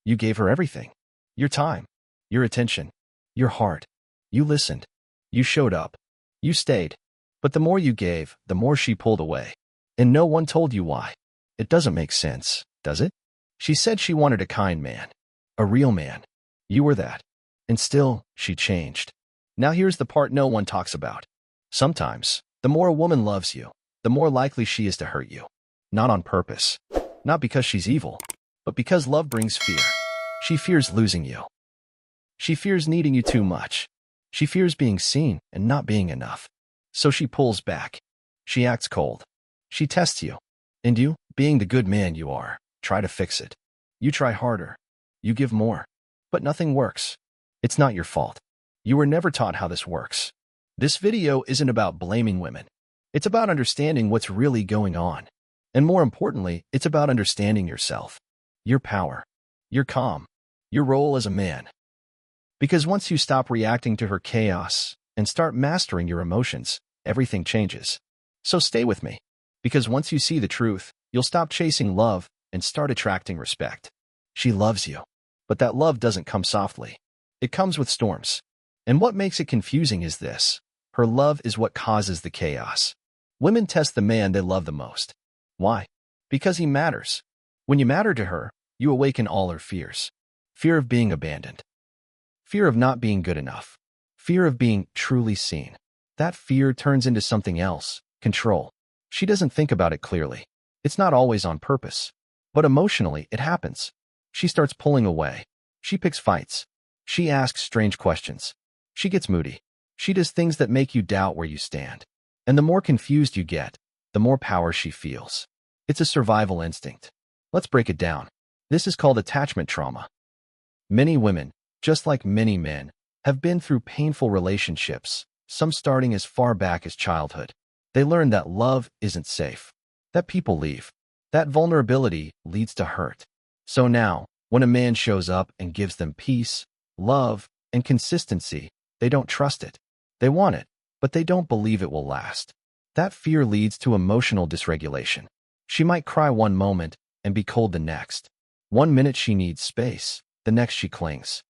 You gave her everything. Your time, your attention, your heart. You listened. You showed up. You stayed. But the more you gave, the more she pulled away. And no one told you why. It doesn't make sense, does it? She said she wanted a kind man. A real man. You were that. And still, she changed. Now here's the part no one talks about. Sometimes, the more a woman loves you, the more likely she is to hurt you. Not on purpose. Not because she's evil, but because love brings fear. She fears losing you. She fears needing you too much. She fears being seen and not being enough. So she pulls back. She acts cold. She tests you. And you, being the good man you are, try to fix it. You try harder. You give more. But nothing works. It's not your fault. You were never taught how this works. This video isn't about blaming women. It's about understanding what's really going on. And more importantly, it's about understanding yourself, your power, your calm, your role as a man. Because once you stop reacting to her chaos and start mastering your emotions, everything changes. So stay with me. Because once you see the truth, you'll stop chasing love and start attracting respect. She loves you. But that love doesn't come softly. It comes with storms. And what makes it confusing is this. Her love is what causes the chaos. Women test the man they love the most. Why? Because he matters. When you matter to her, you awaken all her fears. Fear of being abandoned. Fear of not being good enough. Fear of being truly seen. That fear turns into something else, control. She doesn't think about it clearly. It's not always on purpose. But emotionally, it happens. She starts pulling away. She picks fights. She asks strange questions. She gets moody. She does things that make you doubt where you stand. And the more confused you get, the more power she feels. It's a survival instinct. Let's break it down. This is called attachment trauma. Many women, just like many men, have been through painful relationships, some starting as far back as childhood. They learn that love isn't safe, that people leave, that vulnerability leads to hurt. So now, when a man shows up and gives them peace, love, and consistency, they don't trust it. They want it, but they don't believe it will last. That fear leads to emotional dysregulation. She might cry one moment and be cold the next. One minute she needs space, the next she clings.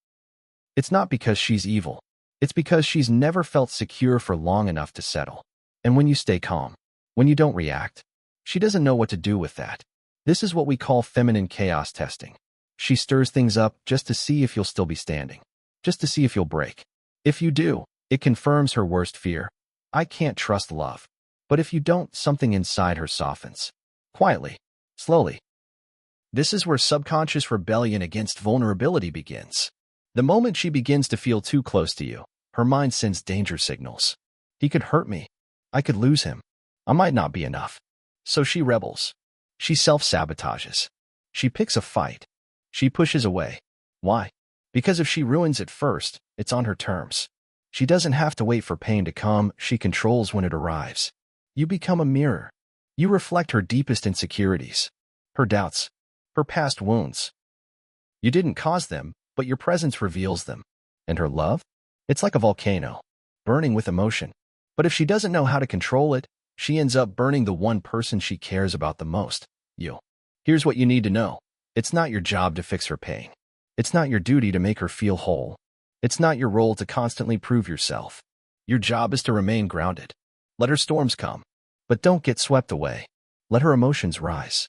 It's not because she's evil. It's because she's never felt secure for long enough to settle. And when you stay calm, when you don't react, she doesn't know what to do with that. This is what we call feminine chaos testing. She stirs things up just to see if you'll still be standing, just to see if you'll break. If you do, it confirms her worst fear. I can't trust love. But if you don't, something inside her softens. Quietly, slowly. This is where subconscious rebellion against vulnerability begins. The moment she begins to feel too close to you, her mind sends danger signals. He could hurt me. I could lose him. I might not be enough. So she rebels. She self-sabotages. She picks a fight. She pushes away. Why? Because if she ruins it first, it's on her terms. She doesn't have to wait for pain to come, she controls when it arrives. You become a mirror. You reflect her deepest insecurities, her doubts, her past wounds. You didn't cause them, but your presence reveals them. And her love? It's like a volcano, burning with emotion. But if she doesn't know how to control it, she ends up burning the one person she cares about the most, you. Here's what you need to know. It's not your job to fix her pain. It's not your duty to make her feel whole. It's not your role to constantly prove yourself. Your job is to remain grounded. Let her storms come, but don't get swept away. Let her emotions rise,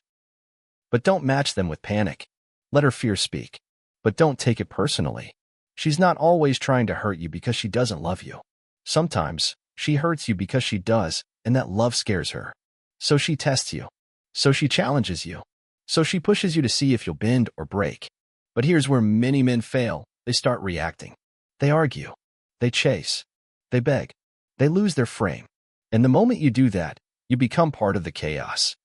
but don't match them with panic. Let her fear speak, but don't take it personally. She's not always trying to hurt you because she doesn't love you. Sometimes, she hurts you because she does, and that love scares her. So she tests you. So she challenges you. So she pushes you to see if you'll bend or break. But here's where many men fail. They start reacting. They argue. They chase. They beg. They lose their frame. And the moment you do that, you become part of the chaos.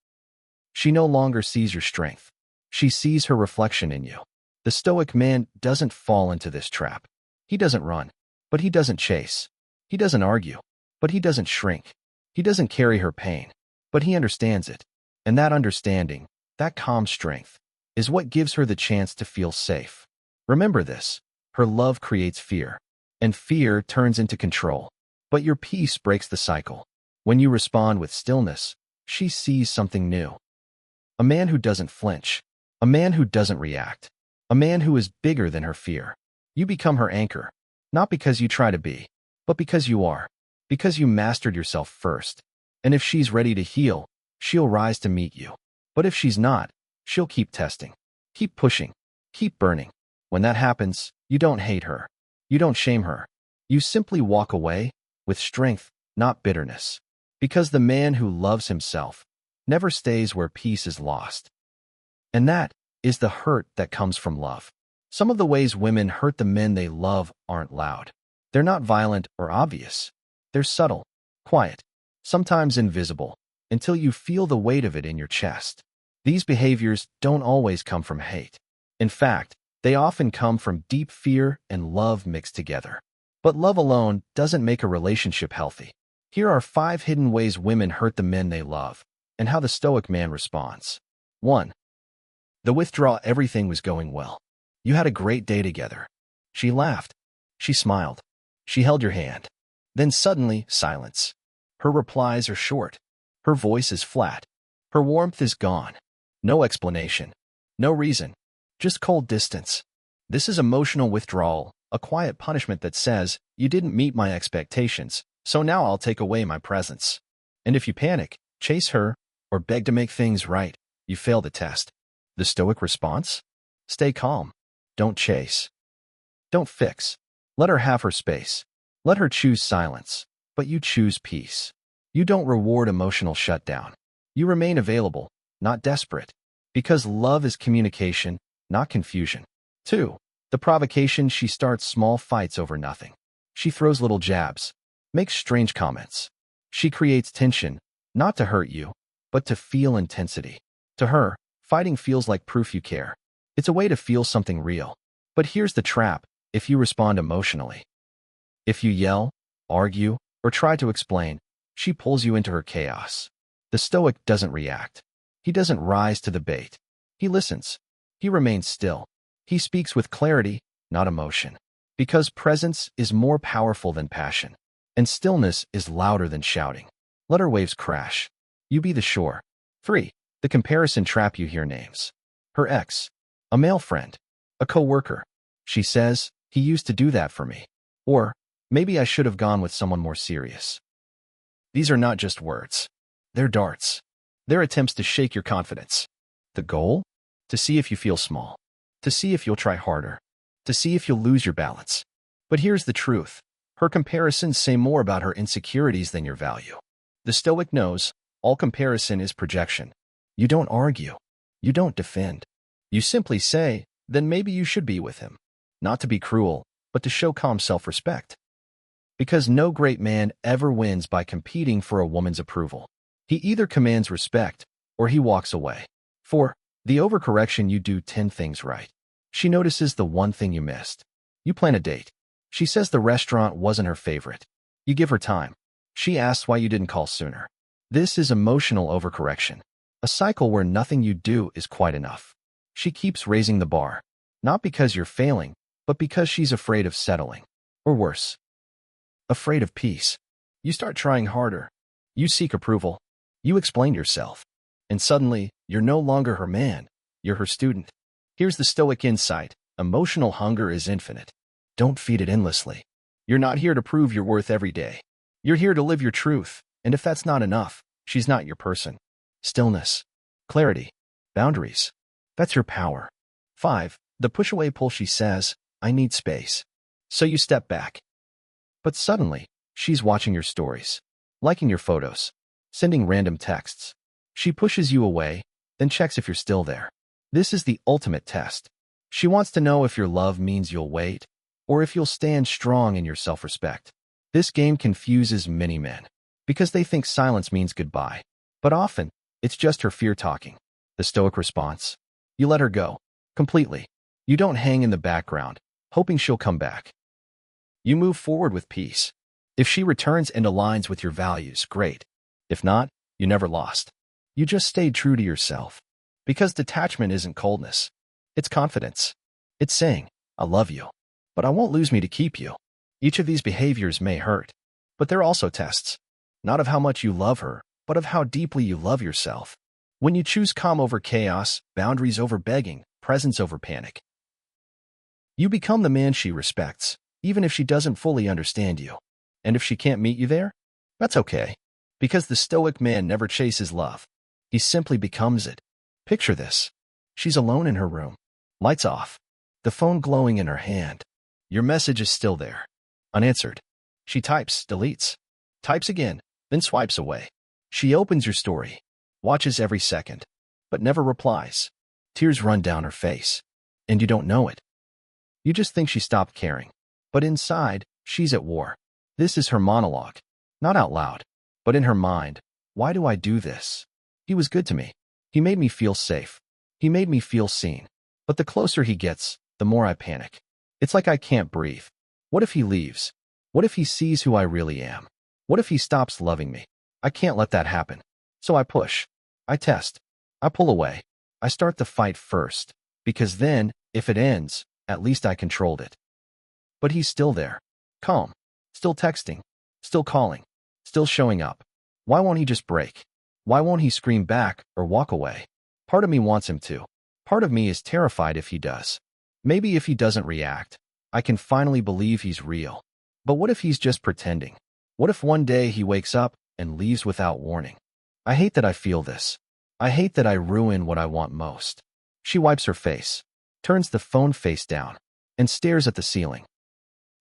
She no longer sees your strength. She sees her reflection in you. The Stoic man doesn't fall into this trap. He doesn't run, but he doesn't chase. He doesn't argue, but he doesn't shrink. He doesn't carry her pain, but he understands it. And that understanding, that calm strength, is what gives her the chance to feel safe. Remember this. Her love creates fear, and fear turns into control. But your peace breaks the cycle. When you respond with stillness, she sees something new. A man who doesn't flinch. A man who doesn't react. a man who is bigger than her fear. You become her anchor, not because you try to be, but because you are, because you mastered yourself first. And if she's ready to heal, she'll rise to meet you. But if she's not, she'll keep testing, keep pushing, keep burning. When that happens, you don't hate her. You don't shame her. You simply walk away with strength, not bitterness. Because the man who loves himself never stays where peace is lost. And that is the hurt that comes from love. Some of the ways women hurt the men they love aren't loud. They're not violent or obvious. They're subtle, quiet, sometimes invisible, until you feel the weight of it in your chest. These behaviors don't always come from hate. In fact, they often come from deep fear and love mixed together. But love alone doesn't make a relationship healthy. Here are 5 hidden ways women hurt the men they love, and how the Stoic man responds. 1. The withdrawal. Everything was going well. You had a great day together. She laughed. She smiled. She held your hand. Then suddenly, silence. Her replies are short. Her voice is flat. Her warmth is gone. No explanation. No reason. Just cold distance. This is emotional withdrawal, a quiet punishment that says, you didn't meet my expectations, so now I'll take away my presence. And if you panic, chase her, or beg to make things right, you fail the test. The Stoic response? Stay calm. Don't chase. Don't fix. Let her have her space. Let her choose silence, but you choose peace. You don't reward emotional shutdown. You remain available, not desperate. Because love is communication, not confusion. 2. The provocation. She starts small fights over nothing. She throws little jabs, makes strange comments. She creates tension, not to hurt you, but to feel intensity. To her, fighting feels like proof you care. It's a way to feel something real. But here's the trap: if you respond emotionally. If you yell, argue, or try to explain, she pulls you into her chaos. The Stoic doesn't react. He doesn't rise to the bait. He listens. He remains still. He speaks with clarity, not emotion. Because presence is more powerful than passion, and stillness is louder than shouting. Let her waves crash. You be the shore. 3. The comparison trap. You hear names. Her ex, a male friend, a coworker. She says, he used to do that for me. Or, maybe I should have gone with someone more serious. These are not just words. They're darts. They're attempts to shake your confidence. The goal? To see if you feel small. To see if you'll try harder. To see if you'll lose your balance. But here's the truth. Her comparisons say more about her insecurities than your value. The Stoic knows all comparison is projection. You don't argue. You don't defend. You simply say, then maybe you should be with him. Not to be cruel, but to show calm self-respect. Because no great man ever wins by competing for a woman's approval. He either commands respect, or he walks away. 4. The overcorrection. You do 10 things right. She notices the one thing you missed. You plan a date. She says the restaurant wasn't her favorite. You give her time. She asks why you didn't call sooner. This is emotional overcorrection. A cycle where nothing you do is quite enough. She keeps raising the bar. Not because you're failing, but because she's afraid of settling. Or worse, afraid of peace. You start trying harder. You seek approval. You explain yourself. And suddenly, you're no longer her man. You're her student. Here's the Stoic insight. Emotional hunger is infinite. Don't feed it endlessly. You're not here to prove your worth every day. You're here to live your truth. And if that's not enough, she's not your person. Stillness, clarity, boundaries. That's your power. 5. The push-away pull. She says, I need space. So you step back. But suddenly, she's watching your stories, liking your photos, sending random texts. She pushes you away, then checks if you're still there. This is the ultimate test. She wants to know if your love means you'll wait, or if you'll stand strong in your self-respect. This game confuses many men, because they think silence means goodbye. But often, it's just her fear talking. The Stoic response? You let her go, completely. You don't hang in the background, hoping she'll come back. You move forward with peace. If she returns and aligns with your values, great. If not, you never lost. You just stayed true to yourself. Because detachment isn't coldness. It's confidence. It's saying, I love you, but I won't lose me to keep you. Each of these behaviors may hurt, but they're also tests. Not of how much you love her, but of how deeply you love yourself. When you choose calm over chaos, boundaries over begging, presence over panic, You become the man she respects, even if she doesn't fully understand you. And if she can't meet you there, that's okay. Because the Stoic man never chases love. He simply becomes it. Picture this. She's alone in her room. Lights off. The phone glowing in her hand. Your message is still there. Unanswered. She types, deletes. Types again, then swipes away. She opens your story. Watches every second. But never replies. Tears run down her face. And you don't know it. You just think she stopped caring. But inside, she's at war. This is her monologue. Not out loud, but in her mind. Why do I do this? He was good to me. He made me feel safe. He made me feel seen. But the closer he gets, the more I panic. It's like I can't breathe. What if he leaves? What if he sees who I really am? What if he stops loving me? I can't let that happen. So I push. I test. I pull away. I start the fight first. Because then, if it ends, at least I controlled it. But he's still there. Calm. Still texting. Still calling. Still showing up. Why won't he just break? Why won't he scream back or walk away? Part of me wants him to. Part of me is terrified if he does. Maybe if he doesn't react, I can finally believe he's real. But what if he's just pretending? What if one day he wakes up and leaves without warning? I hate that I feel this. I hate that I ruin what I want most. She wipes her face, turns the phone face down, and stares at the ceiling.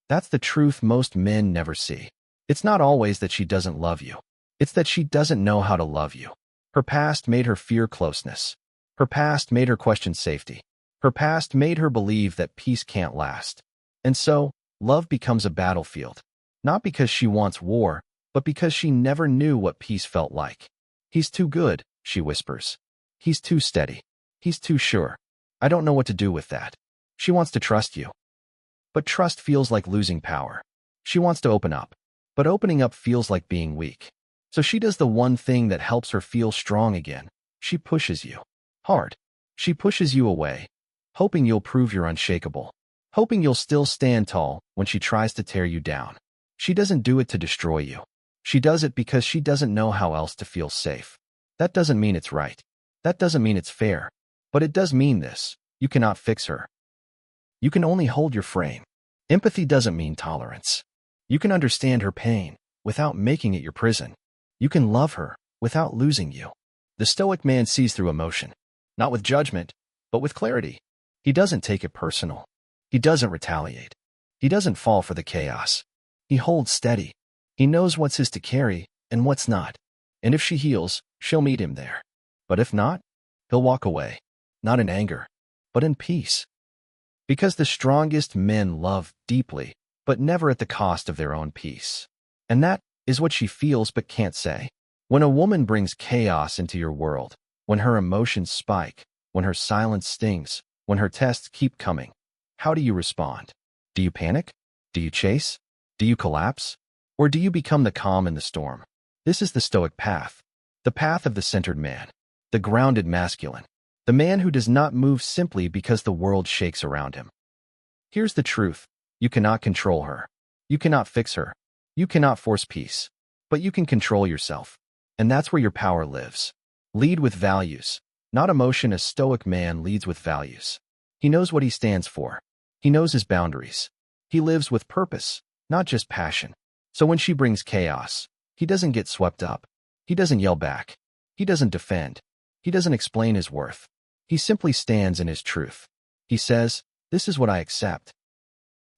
That's the truth most men never see. It's not always that she doesn't love you. It's that she doesn't know how to love you. Her past made her fear closeness. Her past made her question safety. Her past made her believe that peace can't last. And so, love becomes a battlefield. Not because she wants war, but because she never knew what peace felt like. He's too good, she whispers. He's too steady. He's too sure. I don't know what to do with that. She wants to trust you. But trust feels like losing power. She wants to open up. But opening up feels like being weak. So she does the one thing that helps her feel strong again. She pushes you. Hard. She pushes you away, hoping you'll prove you're unshakable, hoping you'll still stand tall when she tries to tear you down. She doesn't do it to destroy you. She does it because she doesn't know how else to feel safe. That doesn't mean it's right. That doesn't mean it's fair. But it does mean this. You cannot fix her. You can only hold your frame. Empathy doesn't mean tolerance. You can understand her pain without making it your prison. You can love her without losing you. The Stoic man sees through emotion, not with judgment, but with clarity. He doesn't take it personal. He doesn't retaliate. He doesn't fall for the chaos. He holds steady. He knows what's his to carry and what's not. And if she heals, she'll meet him there. But if not, he'll walk away, not in anger, but in peace. Because the strongest men love deeply, but never at the cost of their own peace. And that is what she feels but can't say. When a woman brings chaos into your world, when her emotions spike, when her silence stings, when her tests keep coming, how do you respond? Do you panic? Do you chase? Do you collapse? Or do you become the calm in the storm? This is the Stoic path, the path of the centered man, the grounded masculine, the man who does not move simply because the world shakes around him. Here's the truth. You cannot control her. You cannot fix her. You cannot force peace. But you can control yourself. And that's where your power lives. Lead with values, not emotion. A Stoic man leads with values. He knows what he stands for. He knows his boundaries. He lives with purpose, not just passion. So when she brings chaos, he doesn't get swept up. He doesn't yell back. He doesn't defend. He doesn't explain his worth. He simply stands in his truth. He says, "This is what I accept.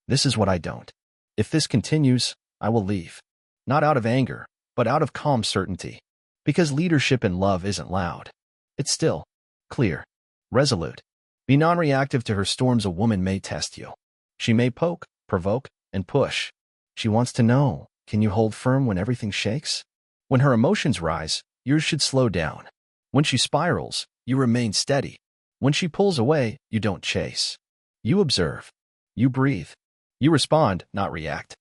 This is what I don't. If this continues, I will leave." Not out of anger, but out of calm certainty. Because leadership in love isn't loud. It's still, clear, resolute. Be non-reactive to her storms. A woman may test you. She may poke, provoke, and push. She wants to know, can you hold firm when everything shakes? When her emotions rise, yours should slow down. When she spirals, you remain steady. When she pulls away, you don't chase. You observe. You breathe. You respond, not react.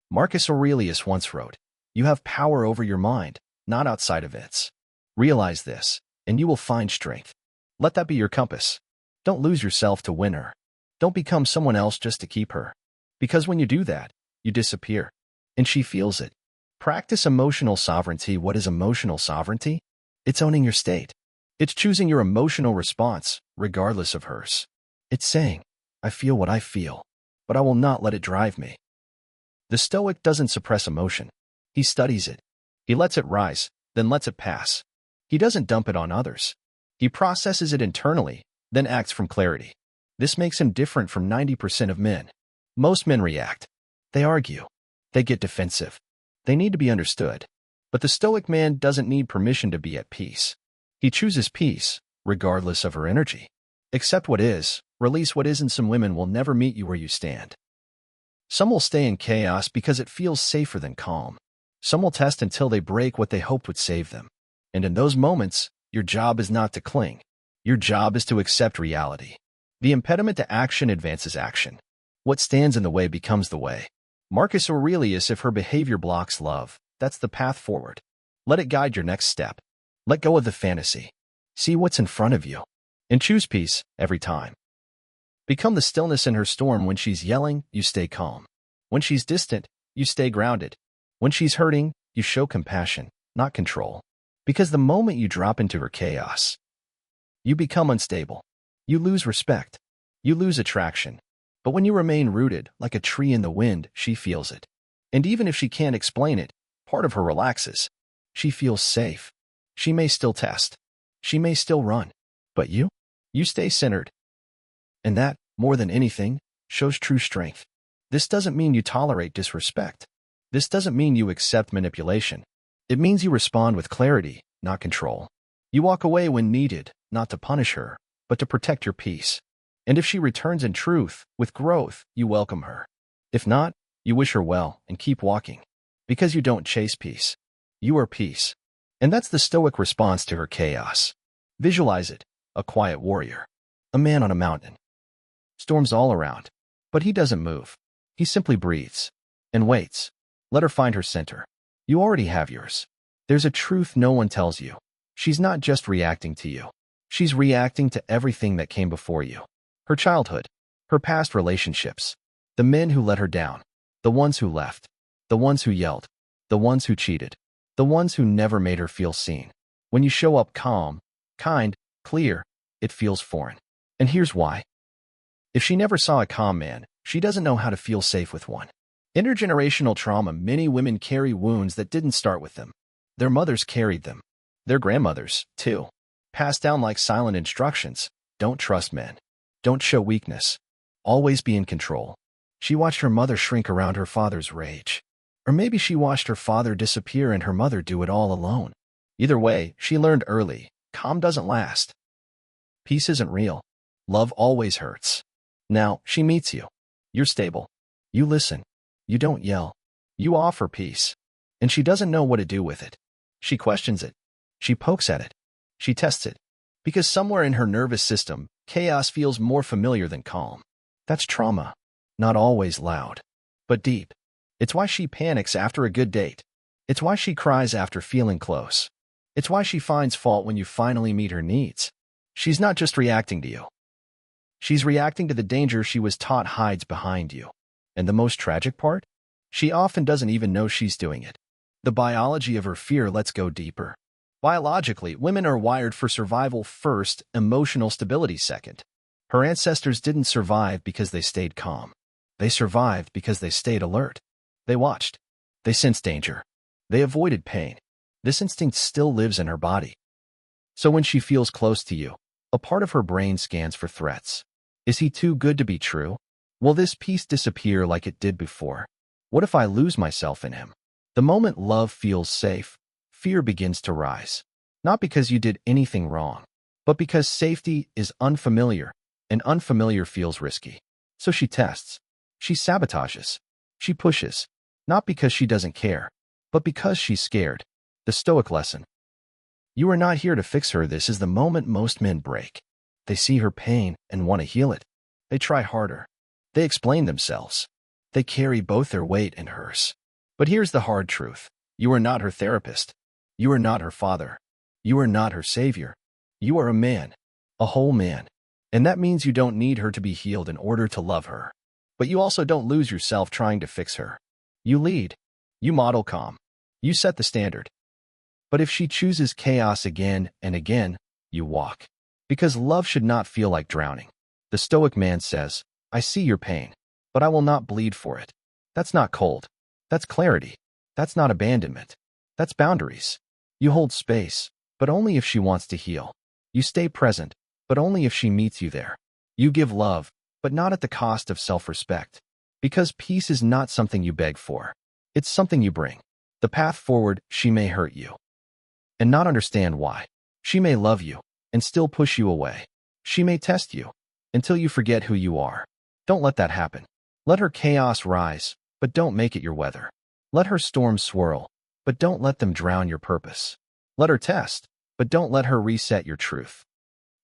Marcus Aurelius once wrote, "You have power over your mind, not outside of it. Realize this, and you will find strength. Let that be your compass. Don't lose yourself to win her. Don't become someone else just to keep her. Because when you do that, you disappear. And she feels it. Practice emotional sovereignty. What is emotional sovereignty? It's owning your state. It's choosing your emotional response, regardless of hers. It's saying, I feel what I feel, but I will not let it drive me. The Stoic doesn't suppress emotion. He studies it. He lets it rise, then lets it pass. He doesn't dump it on others. He processes it internally, then acts from clarity. This makes him different from 90% of men. Most men react. They argue. They get defensive. They need to be understood. But the Stoic man doesn't need permission to be at peace. He chooses peace, regardless of her energy. Accept what is, release what isn't. Some women will never meet you where you stand. Some will stay in chaos because it feels safer than calm. Some will test until they break what they hoped would save them. And in those moments, your job is not to cling. Your job is to accept reality. The impediment to action advances action. What stands in the way becomes the way. Marcus Aurelius, if her behavior blocks love, that's the path forward. Let it guide your next step. Let go of the fantasy. See what's in front of you. And choose peace every time. Become the stillness in her storm. When she's yelling, you stay calm. When she's distant, you stay grounded. When she's hurting, you show compassion, not control. Because the moment you drop into her chaos, you become unstable. You lose respect. You lose attraction. But when you remain rooted, like a tree in the wind, she feels it. And even if she can't explain it, part of her relaxes. She feels safe. She may still test. She may still run. But you stay centered. And that, more than anything, shows true strength. This doesn't mean you tolerate disrespect. This doesn't mean you accept manipulation. It means you respond with clarity, not control. You walk away when needed, not to punish her, but to protect your peace. And if she returns in truth, with growth, you welcome her. If not, you wish her well and keep walking. Because you don't chase peace. You are peace. And that's the Stoic response to her chaos. Visualize it, a quiet warrior. A man on a mountain. Storms all around. But he doesn't move. He simply breathes. And waits. Let her find her center. You already have yours. There's a truth no one tells you. She's not just reacting to you. She's reacting to everything that came before you. Her childhood. Her past relationships. The men who let her down. The ones who left. The ones who yelled. The ones who cheated. The ones who never made her feel seen. When you show up calm, kind, clear, it feels foreign. And here's why. If she never saw a calm man, she doesn't know how to feel safe with one. Intergenerational trauma. Many women carry wounds that didn't start with them. Their mothers carried them. Their grandmothers, too. Passed down like silent instructions. Don't trust men. Don't show weakness. Always be in control. She watched her mother shrink around her father's rage. Or maybe she watched her father disappear and her mother do it all alone. Either way, she learned early, calm doesn't last. Peace isn't real. Love always hurts. Now, she meets you. You're stable. You listen. You don't yell. You offer peace. And she doesn't know what to do with it. She questions it. She pokes at it. She tests it. Because somewhere in her nervous system, chaos feels more familiar than calm. That's trauma. Not always loud, but deep. It's why she panics after a good date. It's why she cries after feeling close. It's why she finds fault when you finally meet her needs. She's not just reacting to you. She's reacting to the danger she was taught hides behind you. And the most tragic part? She often doesn't even know she's doing it. The biology of her fear lets go deeper. Biologically, women are wired for survival first, emotional stability second. Her ancestors didn't survive because they stayed calm. They survived because they stayed alert. They watched. They sensed danger. They avoided pain. This instinct still lives in her body. So when she feels close to you, a part of her brain scans for threats. Is he too good to be true? Will this peace disappear like it did before? What if I lose myself in him? The moment love feels safe, fear begins to rise. Not because you did anything wrong, but because safety is unfamiliar, and unfamiliar feels risky. So she tests. She sabotages. She pushes. Not because she doesn't care, but because she's scared. The Stoic lesson. You are not here to fix her. This is the moment most men break. They see her pain and want to heal it. They try harder. They explain themselves. They carry both their weight and hers. But here's the hard truth. You are not her therapist. You are not her father. You are not her savior. You are a man. A whole man. And that means you don't need her to be healed in order to love her. But you also don't lose yourself trying to fix her. You lead. You model calm. You set the standard. But if she chooses chaos again and again, you walk. Because love should not feel like drowning. The Stoic man says, I see your pain, but I will not bleed for it. That's not cold. That's clarity. That's not abandonment. That's boundaries. You hold space, but only if she wants to heal. You stay present, but only if she meets you there. You give love, but not at the cost of self-respect. Because peace is not something you beg for. It's something you bring. The path forward, she may hurt you and not understand why. She may love you and still push you away. She may test you until you forget who you are. Don't let that happen. Let her chaos rise, but don't make it your weather. Let her storms swirl, but don't let them drown your purpose. Let her test, but don't let her reset your truth.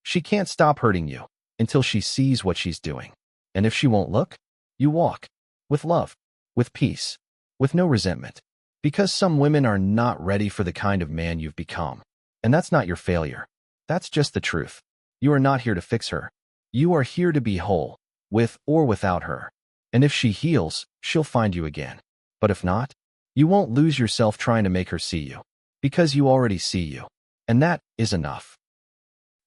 She can't stop hurting you until she sees what she's doing. And if she won't look, you walk. With love. With peace. With no resentment. Because some women are not ready for the kind of man you've become. And that's not your failure. That's just the truth. You are not here to fix her. You are here to be whole, with or without her. And if she heals, she'll find you again. But if not, you won't lose yourself trying to make her see you. Because you already see you. And that is enough.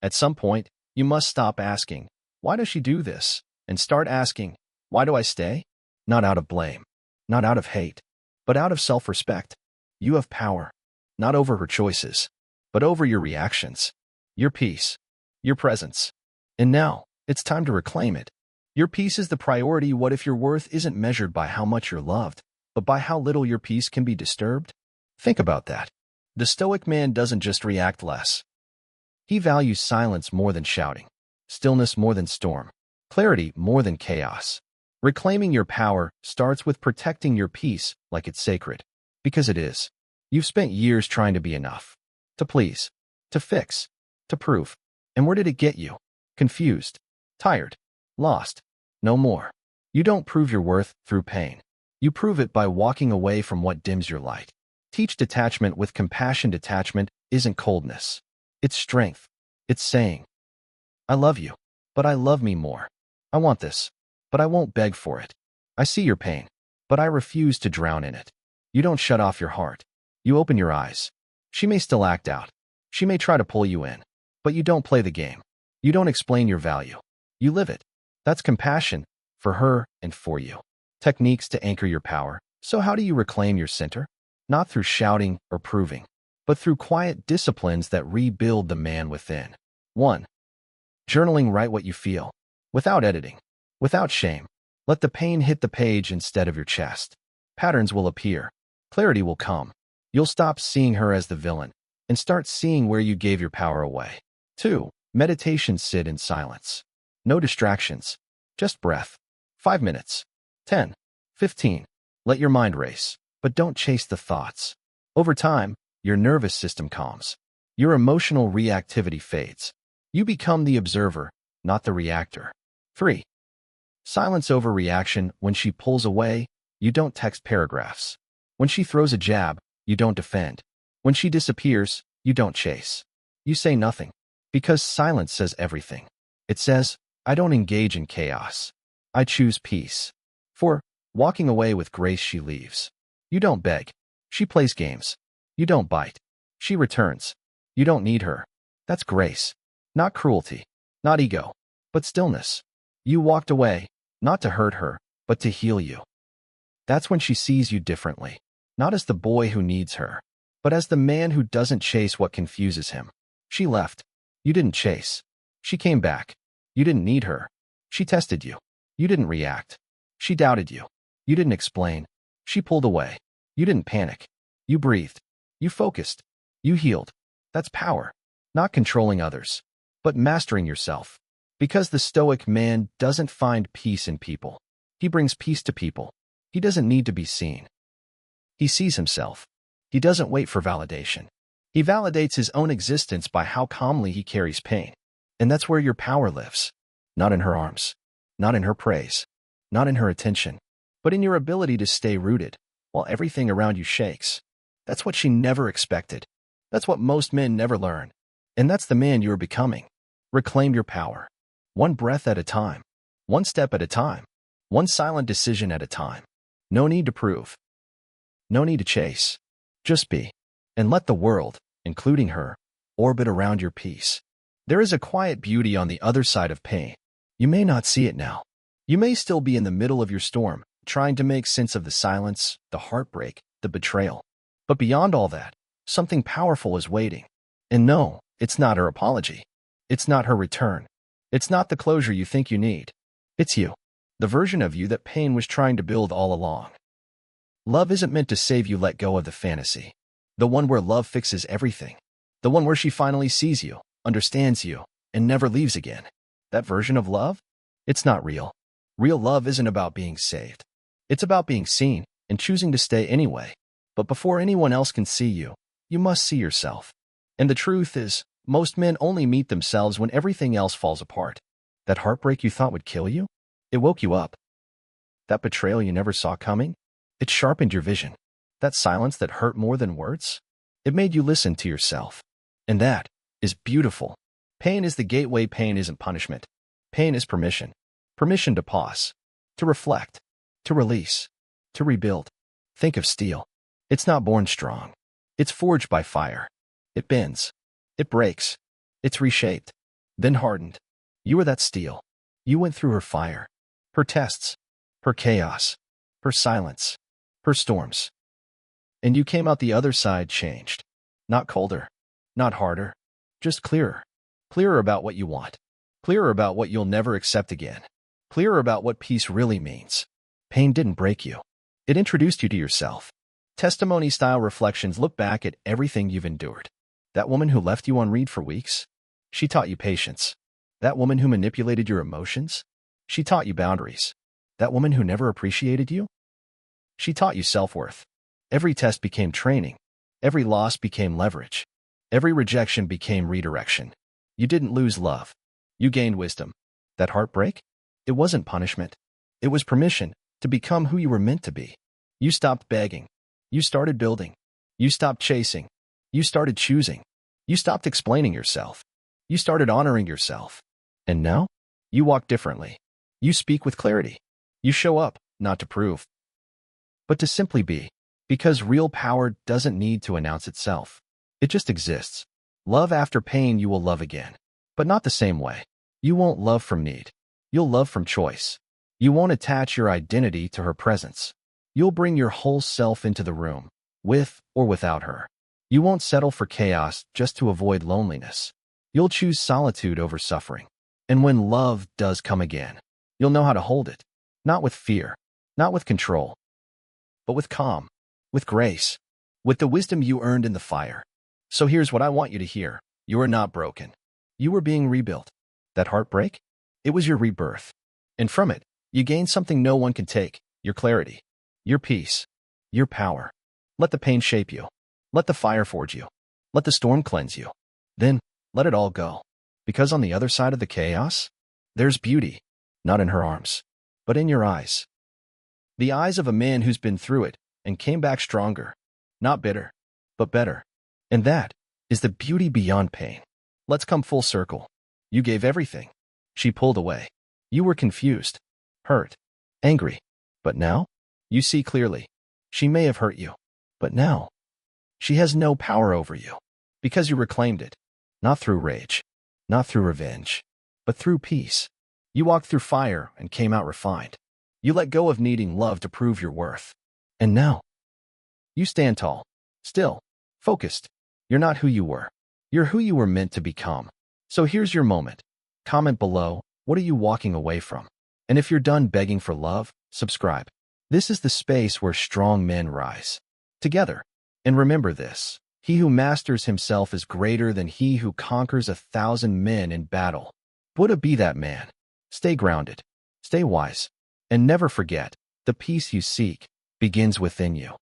At some point, you must stop asking, why does she do this? And start asking, why do I stay? Not out of blame. Not out of hate. But out of self-respect. You have power. Not over her choices, but over your reactions. Your peace. Your presence. And now, it's time to reclaim it. Your peace is the priority. What if your worth isn't measured by how much you're loved, but by how little your peace can be disturbed? Think about that. The Stoic man doesn't just react less. He values silence more than shouting, stillness more than storm, clarity more than chaos. Reclaiming your power starts with protecting your peace like it's sacred. Because it is. You've spent years trying to be enough. To please. To fix. To prove. And where did it get you? Confused. Tired. Lost. No more. You don't prove your worth through pain. You prove it by walking away from what dims your light. Teach detachment with compassion. Detachment isn't coldness. It's strength. It's saying, I love you, but I love me more. I want this, but I won't beg for it. I see your pain, but I refuse to drown in it. You don't shut off your heart. You open your eyes. She may still act out. She may try to pull you in, but you don't play the game. You don't explain your value. You live it. That's compassion for her and for you. Techniques to anchor your power. So how do you reclaim your center? Not through shouting or proving, but through quiet disciplines that rebuild the man within. 1. Journaling. Write what you feel. Without editing. Without shame. Let the pain hit the page instead of your chest. Patterns will appear. Clarity will come. You'll stop seeing her as the villain and start seeing where you gave your power away. 2. Meditation. Sit in silence. No distractions. Just breath. 5 minutes. 10. 15. Let your mind race, but don't chase the thoughts. Over time, your nervous system calms. Your emotional reactivity fades. You become the observer, not the reactor. 3. Silence over reaction. When she pulls away, you don't text paragraphs. When she throws a jab, you don't defend. When she disappears, you don't chase. You say nothing. Because silence says everything. It says, I don't engage in chaos. I choose peace. 4. Walking away with grace. She leaves. You don't beg. She plays games. You don't bite. She returns. You don't need her. That's grace. Not cruelty. Not ego. But stillness. You walked away, not to hurt her, but to heal you. That's when she sees you differently. Not as the boy who needs her, but as the man who doesn't chase what confuses him. She left. You didn't chase. She came back. You didn't need her. She tested you. You didn't react. She doubted you. You didn't explain. She pulled away. You didn't panic. You breathed. You focused. You healed. That's power. Not controlling others, but mastering yourself. Because the Stoic man doesn't find peace in people. He brings peace to people. He doesn't need to be seen. He sees himself. He doesn't wait for validation. He validates his own existence by how calmly he carries pain. And that's where your power lives. Not in her arms. Not in her praise. Not in her attention. But in your ability to stay rooted while everything around you shakes. That's what she never expected. That's what most men never learn. And that's the man you're becoming. Reclaim your power. One breath at a time. One step at a time. One silent decision at a time. No need to prove. No need to chase. Just be. And let the world, including her, orbit around your peace. There is a quiet beauty on the other side of pain. You may not see it now. You may still be in the middle of your storm, trying to make sense of the silence, the heartbreak, the betrayal. But beyond all that, something powerful is waiting. And no, it's not her apology. It's not her return. It's not the closure you think you need. It's you. The version of you that pain was trying to build all along. Love isn't meant to save you. Let go of the fantasy. The one where love fixes everything. The one where she finally sees you, understands you, and never leaves again. That version of love? It's not real. Real love isn't about being saved. It's about being seen and choosing to stay anyway. But before anyone else can see you, you must see yourself. And the truth is, most men only meet themselves when everything else falls apart. That heartbreak you thought would kill you? It woke you up. That betrayal you never saw coming? It sharpened your vision. That silence that hurt more than words? It made you listen to yourself. And that is beautiful. Pain is the gateway. Pain isn't punishment. Pain is permission. Permission to pause, to reflect, to release, to rebuild. Think of steel. It's not born strong. It's forged by fire. It bends. It breaks. It's reshaped. Then hardened. You were that steel. You went through her fire, her tests, her chaos, her silence, her storms. And you came out the other side changed. Not colder, not harder, just clearer. Clearer about what you want. Clearer about what you'll never accept again. Clearer about what peace really means. Pain didn't break you. It introduced you to yourself. Testimony-style reflections look back at everything you've endured. That woman who left you on read for weeks? She taught you patience. That woman who manipulated your emotions? She taught you boundaries. That woman who never appreciated you? She taught you self-worth. Every test became training. Every loss became leverage. Every rejection became redirection. You didn't lose love. You gained wisdom. That heartbreak? It wasn't punishment. It was permission to become who you were meant to be. You stopped begging. You started building. You stopped chasing. You started choosing. You stopped explaining yourself. You started honoring yourself. And now? You walk differently. You speak with clarity. You show up, not to prove, but to simply be. Because real power doesn't need to announce itself. It just exists. Love after pain. You will love again. But not the same way. You won't love from need. You'll love from choice. You won't attach your identity to her presence. You'll bring your whole self into the room, with or without her. You won't settle for chaos just to avoid loneliness. You'll choose solitude over suffering. And when love does come again, you'll know how to hold it. Not with fear, not with control, but with calm, with grace, with the wisdom you earned in the fire. So here's what I want you to hear. You are not broken. You were being rebuilt. That heartbreak? It was your rebirth. And from it, you gained something no one can take, your clarity, your peace, your power. Let the pain shape you. Let the fire forge you. Let the storm cleanse you. Then, let it all go. Because on the other side of the chaos, there's beauty, not in her arms, but in your eyes. The eyes of a man who's been through it and came back stronger, not bitter, but better. And that is the beauty beyond pain. Let's come full circle. You gave everything. She pulled away. You were confused, hurt, angry. But now, you see clearly. She may have hurt you, but now, she has no power over you. Because you reclaimed it. Not through rage, not through revenge, but through peace. You walked through fire and came out refined. You let go of needing love to prove your worth. And now, you stand tall, still, focused. You're not who you were. You're who you were meant to become. So here's your moment. Comment below, what are you walking away from? And if you're done begging for love, subscribe. This is the space where strong men rise. Together. And remember this. He who masters himself is greater than he who conquers 1,000 men in battle. Buddha, be that man. Stay grounded. Stay wise. And never forget, the peace you seek begins within you.